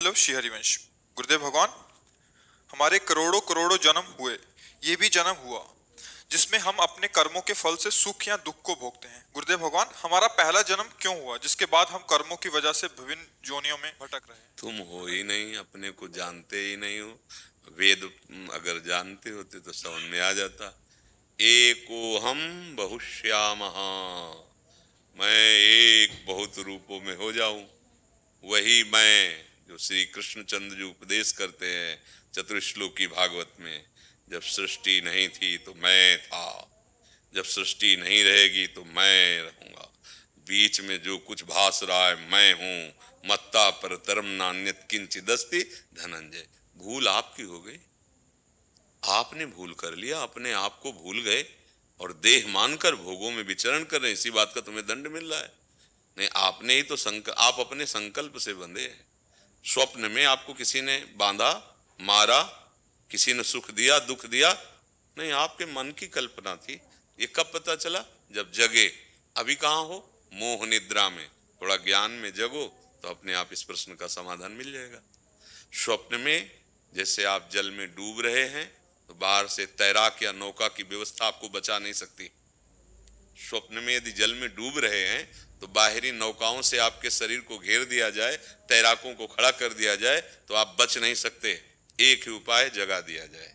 Hello Shri Harivansh. गुरुदेव भगवान, हमारे करोड़ों करोड़ों जन्म हुए, ये भी जन्म हुआ जिसमें हम अपने कर्मों के फल से सुख या दुख को भोगते हैं। गुरुदेव भगवान, हमारा पहला जन्म क्यों हुआ जिसके बाद हम कर्मों की वजह से विभिन्न जोनियों में भटक रहे हैं? तुम हो ही नहीं, अपने को जानते ही नहीं हो। वेद अगर जानते होते तो समझ में आ जाता। एको हम बहुश्यामः, मैं एक बहुत रूपों में हो जाऊं। वही मैं जो श्री कृष्णचंद्र जी उपदेश करते हैं चतुश्लोकी भागवत में। जब सृष्टि नहीं थी तो मैं था, जब सृष्टि नहीं रहेगी तो मैं रहूंगा। बीच में जो कुछ भास रहा है मैं हूं। मत्ता परतरम नान्यत किंचिदस्ति धनंजय। भूल आपकी हो गई, आपने भूल कर लिया, अपने आप को भूल गए और देह मानकर भोगों में विचरण कर रहे। इसी बात का तुम्हें दंड मिल रहा है। नहीं, आपने ही तो आप अपने संकल्प से बंधे हैं। स्वप्न में आपको किसी ने बांधा, मारा, किसी ने सुख दिया, दुख दिया? नहीं, आपके मन की कल्पना थी। ये कब पता चला? जब जगे। अभी कहाँ हो? मोह निद्रा में। थोड़ा ज्ञान में जगो तो अपने आप इस प्रश्न का समाधान मिल जाएगा। स्वप्न में जैसे आप जल में डूब रहे हैं तो बाहर से तैराक या नौका की व्यवस्था आपको बचा नहीं सकती। स्वप्न में यदि जल में डूब रहे हैं तो बाहरी नौकाओं से आपके शरीर को घेर दिया जाए, तैराकों को खड़ा कर दिया जाए तो आप बच नहीं सकते। एक ही उपाय, जगा दिया जाए।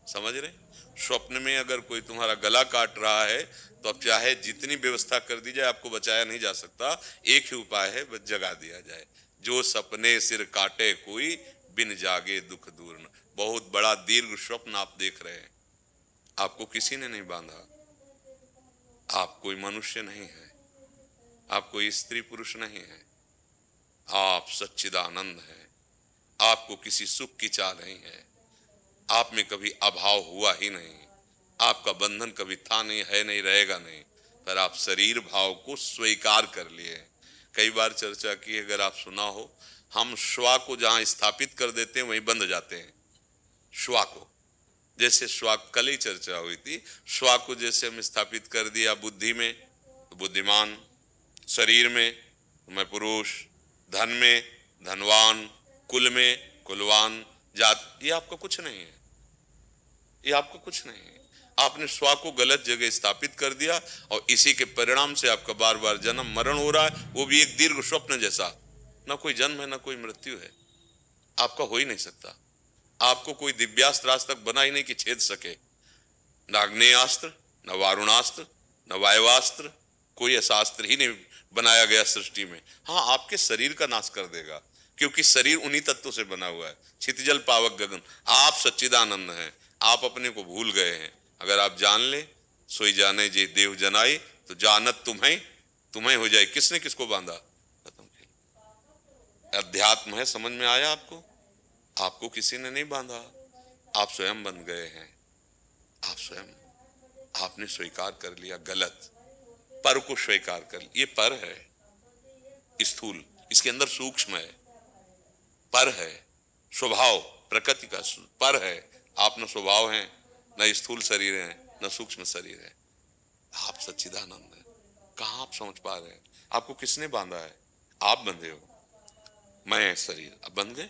समझ रहे? स्वप्न में अगर कोई तुम्हारा गला काट रहा है तो अब चाहे जितनी व्यवस्था कर दी जाए आपको बचाया नहीं जा सकता। एक ही उपाय है, बस जगा दिया जाए। जो सपने सिर काटे कोई, बिन जागे दुख दूर न। बहुत बड़ा दीर्घ स्वप्न आप देख रहे हैं, आपको किसी ने नहीं बांधा। आप कोई मनुष्य नहीं है, आप कोई स्त्री पुरुष नहीं है, आप सच्चिदानंद हैं। आपको किसी सुख की चाह नहीं है। आप में कभी अभाव हुआ ही नहीं। आपका बंधन कभी था नहीं, है नहीं, रहेगा नहीं। पर आप शरीर भाव को स्वीकार कर लिए। कई बार चर्चा की, अगर आप सुना हो, हम श्वा को जहां स्थापित कर देते हैं वहीं बंध जाते हैं। श्वा को, जैसे श्वा, कल ही चर्चा हुई थी, श्वा को जैसे हम स्थापित कर दिया बुद्धि में तो बुद्धिमान, शरीर में तो मैं पुरुष, धन में धनवान, कुल में कुलवान, जात, ये आपका कुछ नहीं है। ये आपका कुछ नहीं है। आपने स्व को गलत जगह स्थापित कर दिया और इसी के परिणाम से आपका बार बार जन्म मरण हो रहा है, वो भी एक दीर्घ स्वप्न जैसा। ना कोई जन्म है, ना कोई मृत्यु है। आपका हो ही नहीं सकता। आपको कोई दिव्यास्त्र आज तक बना ही नहीं कि छेद सके। न आग्नेयास्त्र, न वारुणास्त्र, न वायुवास्त्र, कोई ऐसा अस्त्र ही नहीं बनाया गया सृष्टि में। हाँ, आपके शरीर का नाश कर देगा, क्योंकि शरीर उन्हीं तत्वों से बना हुआ है। क्षितिजल पावक गगन। आप सच्चिदानंद हैं, आप अपने को भूल गए हैं। अगर आप जान ले, सोई जाने जे देव जनाई, तो जानत तुम्हें तुम्हें हो जाए। किसने किसको बांधा? खत्म खेल। अध्यात्म है, समझ में आया आपको? आपको किसी ने नहीं बांधा, आप स्वयं बन गए हैं। आप स्वयं, आपने स्वीकार कर लिया गलत। पर को स्वीकार कर लिया। ये पर है स्थूल, इसके अंदर सूक्ष्म है। पर है स्वभाव, प्रकृति का पर है। आप न स्वभाव हैं, न स्थूल शरीर है, न सूक्ष्म शरीर है। आप सच्चिदानंद हैं। कहां आप समझ पा रहे हैं? आपको किसने बांधा है? आप बंधे हो। मैं शरीर, अब बंध गए।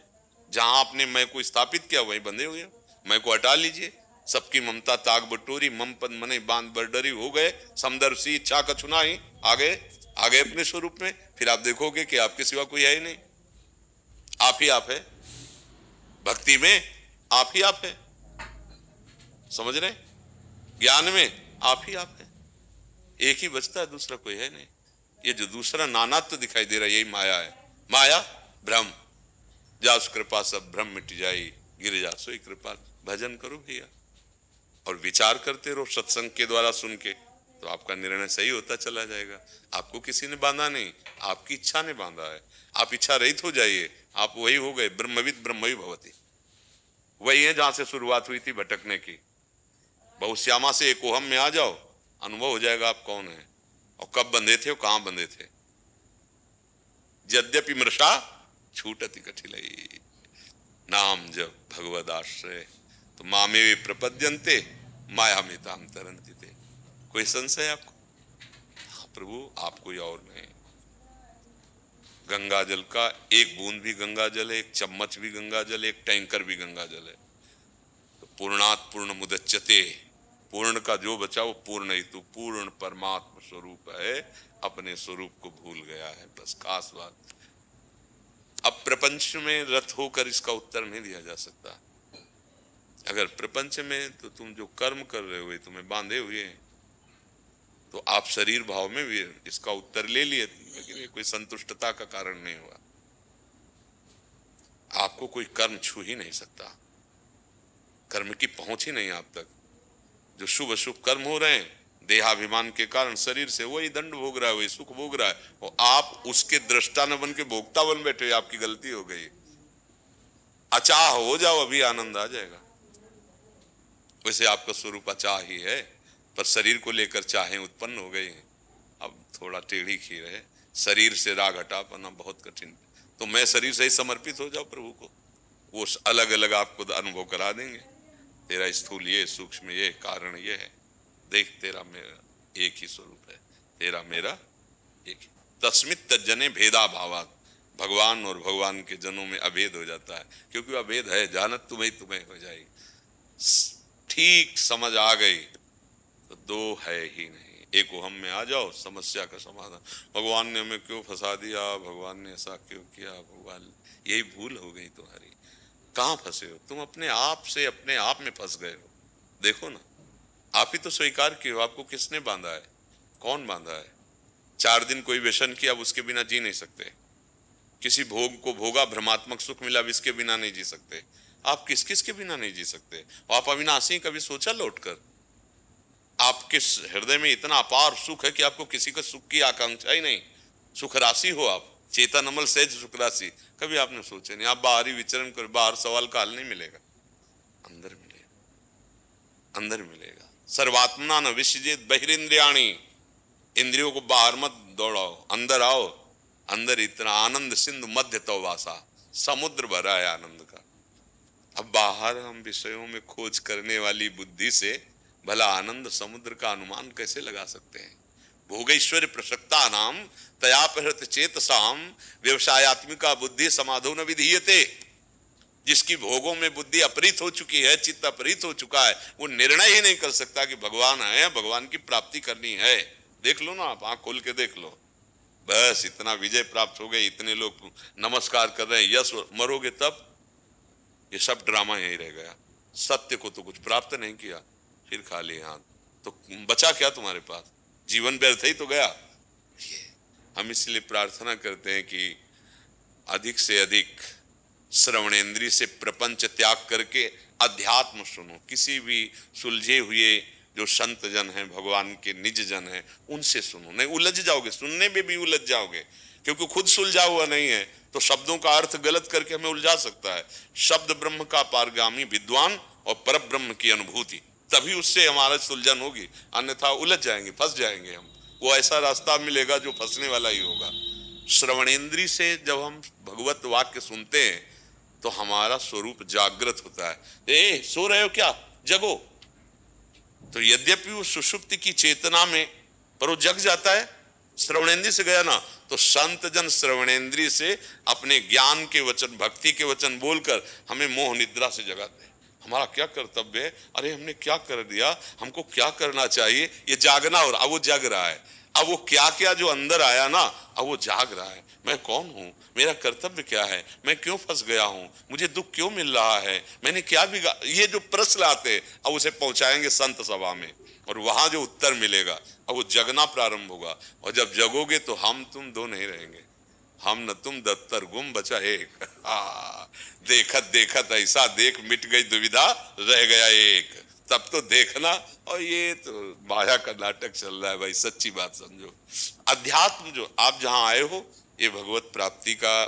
जहां आपने मैं को स्थापित किया वहीं बंधे हुए। मैं को हटा लीजिए। सबकी ममता ताग बटोरी, मम पद मने बांध बरडरी हो गए। समदर्भ सी इच्छा कछुना ही आगे आगे अपने स्वरूप में। फिर आप देखोगे कि आपके सिवा कोई है ही नहीं। आप ही आप है। भक्ति में आप ही आप है। समझ रहे? ज्ञान में आप ही आप है। एक ही बचता है, दूसरा कोई है नहीं। ये जो दूसरा नानात्व दिखाई दे रहा है, यही माया है। माया भ्रम। जास कृपा सब भ्रम मिट जाई, गिर जा सोई कृपा। भजन करो भैया और विचार करते रहो सत्संग के द्वारा सुन के, तो आपका निर्णय सही होता चला जाएगा। आपको किसी ने बांधा नहीं, आपकी इच्छा ने बांधा है। आप इच्छा रहित हो जाइए, आप वही हो गए। ब्रह्मविद ब्रह्मवि भवति। वही है जहां से शुरुआत हुई थी भटकने की। बहुश्यामा से एकोहम में आ जाओ, अनुभव हो जाएगा आप कौन है और कब बंधे थे और कहां बंधे थे। यद्यपि मृषा छूटति कठिलई, नाम जब भगवद आश्रय तो मामे वे प्रपद्यन्ते माया में ताम तरंति थे। कोई संशय आपको? हाँ प्रभु, आप कोई और नहीं। गंगा जल का एक बूंद भी गंगा जल है, एक चम्मच भी गंगा जल है, एक टैंकर भी गंगा जल है। तो पूर्णात पूर्ण मुदच्यते, पूर्ण का जो बचा वो पूर्ण ही, तो पूर्ण परमात्मा स्वरूप है, अपने स्वरूप को भूल गया है, बस खास बात। अब प्रपंच में रत होकर इसका उत्तर नहीं दिया जा सकता। अगर प्रपंच में तो तुम जो कर्म कर रहे हो तुम्हें बांधे हुए हैं, तो आप शरीर भाव में भी इसका उत्तर ले लिए, लेकिन ये कोई संतुष्टता का कारण नहीं हुआ। आपको कोई कर्म छू ही नहीं सकता, कर्म की पहुंच ही नहीं आप तक। जो शुभ अशुभ कर्म हो रहे हैं, देहाभिमान के कारण शरीर से वही दंड भोग रहा है, वही सुख भोग रहा है, और आप उसके दृष्टा न बन के भोक्ता बन बैठे, आपकी गलती हो गई। अचाह हो जाओ, अभी आनंद आ जाएगा। वैसे आपका स्वरूप अचाह ही है, पर शरीर को लेकर चाहें उत्पन्न हो गई हैं। अब थोड़ा टेढ़ी खीर है, शरीर से राग हटा पाना बहुत कठिन। तो मैं शरीर से ही समर्पित हो जाओ प्रभु को, वो अलग अलग आपको अनुभव करा देंगे। तेरा स्थूल ये, सूक्ष्म ये, कारण ये है, देख तेरा मेरा एक ही स्वरूप है, तेरा मेरा एक ही। तस्मित तज्जने भेदा भावात, भगवान और भगवान के जनों में अभेद हो जाता है, क्योंकि अभेद है, जानत तुम्हें तुम्हें हो जाएगी। ठीक समझ आ गई तो दो है ही नहीं, एक हम में आ जाओ, समस्या का समाधान। भगवान ने हमें क्यों फंसा दिया, भगवान ने ऐसा क्यों किया, भगवान, यही भूल हो गई तुम्हारी। कहाँ फंसे हो तुम? अपने आप से अपने आप में फंस गए हो। देखो ना, आप ही तो स्वीकार किए हो, आपको किसने बांधा है? कौन बांधा है? 4 दिन कोई व्यसन किया, अब उसके बिना जी नहीं सकते। किसी भोग को भोगा, भ्रमात्मक सुख मिला, अब इसके बिना नहीं जी सकते। आप किस किस के बिना नहीं जी सकते? आप अविनाशी, कभी सोचा लौटकर? आपके हृदय में इतना अपार सुख है कि आपको किसी का सुख की आकांक्षा ही नहीं। सुख राशि हो आप, चेतन अमल सहज सुख राशि, कभी आपने सोचा नहीं। आप बाहरी विचरण कर, बाहर सवाल का हल नहीं मिलेगा, अंदर मिलेगा, अंदर मिलेगा। सर्वात्मना न विसृजेत बहिरिंद्रियाणि, इंद्रियों को बाहर मत दौड़ाओ, अंदर आओ। अंदर इतना आनंद सिंधु मध्य तो वासा, समुद्र भरा है आनंद का। अब बाहर हम विषयों में खोज करने वाली बुद्धि से भला आनंद समुद्र का अनुमान कैसे लगा सकते हैं? भोगैश्वर्य प्रसक्ता नाम तयापहृत चेतसाम व्यवसायत्मिका बुद्धि समाधो न विधीयते। जिसकी भोगों में बुद्धि अपहृत हो चुकी है, चित्त अपहृत हो चुका है, वो निर्णय ही नहीं कर सकता कि भगवान है, भगवान की प्राप्ति करनी है। देख लो ना, आप आंख खोल के देख लो, बस इतना विजय प्राप्त हो गई, इतने लोग नमस्कार कर रहे हैं, यश, मरोगे तब ये सब ड्रामा यही रह गया। सत्य को तो कुछ प्राप्त नहीं किया, फिर खाली हाथ, तो बचा क्या तुम्हारे पास? जीवन व्यर्थ ही तो गया। हम इसलिए प्रार्थना करते हैं कि अधिक से अधिक श्रवणेंद्रिय से प्रपंच त्याग करके अध्यात्म सुनो। किसी भी सुलझे हुए जो संत जन हैं, भगवान के निज जन हैं, उनसे सुनो। नहीं उलझ जाओगे, सुनने में भी उलझ जाओगे, क्योंकि खुद सुलझा हुआ नहीं है तो शब्दों का अर्थ गलत करके हमें उलझा सकता है। शब्द ब्रह्म का पारगामी विद्वान और पर ब्रह्म की अनुभूति, तभी उससे हमारा सुलझन होगी, अन्यथा उलझ जाएंगे, फंस जाएंगे हम। वो ऐसा रास्ता मिलेगा जो फंसने वाला ही होगा। श्रवणेंद्रिय से जब हम भगवत वाक्य सुनते हैं तो हमारा स्वरूप जागृत होता है। ए सो रहे हो क्या, जगो। तो यद्यपि वो सुषुप्ति की चेतना में, पर वो जग जाता है। श्रवणेंद्रिय से गया ना, तो संत जन श्रवणेंद्रिय से अपने ज्ञान के वचन, भक्ति के वचन बोलकर हमें मोह निद्रा से जगाते हैं। हमारा क्या कर्तव्य है, अरे हमने क्या कर दिया, हमको क्या करना चाहिए, ये जागना। और अब वो जग रहा है, अब वो क्या क्या जो अंदर आया ना, अब वो जाग रहा है। मैं कौन हूं, मेरा कर्तव्य क्या है, मैं क्यों फंस गया हूं, मुझे दुख क्यों मिल रहा है, मैंने क्या बिगा, ये जो प्रश्न आते, अब उसे पहुंचाएंगे संत सभा में, और वहां जो उत्तर मिलेगा, अब वो जगना प्रारंभ होगा। और जब जगोगे तो हम तुम दो नहीं रहेंगे, हम न तुम दफ्तर गुम बचा एक। देखत देखत ऐसा देख, मिट गई दुविधा, रह गया एक। तब तो देखना। और ये तो माया का नाटक चल रहा है भाई, सच्ची बात समझो। अध्यात्म जो आप जहां आए हो, ये भगवत प्राप्ति का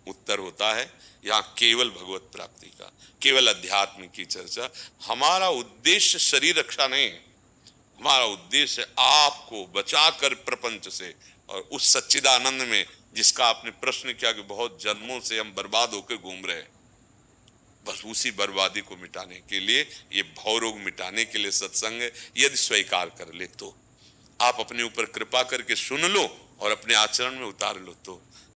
उत्तर होता है। यहाँ केवल भगवत प्राप्ति का, केवल अध्यात्म की चर्चा। हमारा उद्देश्य शरीर रक्षा नहीं, हमारा उद्देश्य आपको बचाकर प्रपंच से और उस सच्चिदानंद में, जिसका आपने प्रश्न किया कि बहुत जन्मों से हम बर्बाद होकर घूम रहे हैं, बस उसी बर्बादी को मिटाने के लिए, ये भव रोग मिटाने के लिए सत्संग है। यदि स्वीकार कर ले तो आप अपने ऊपर कृपा करके सुन लो और अपने आचरण में उतार लो, तो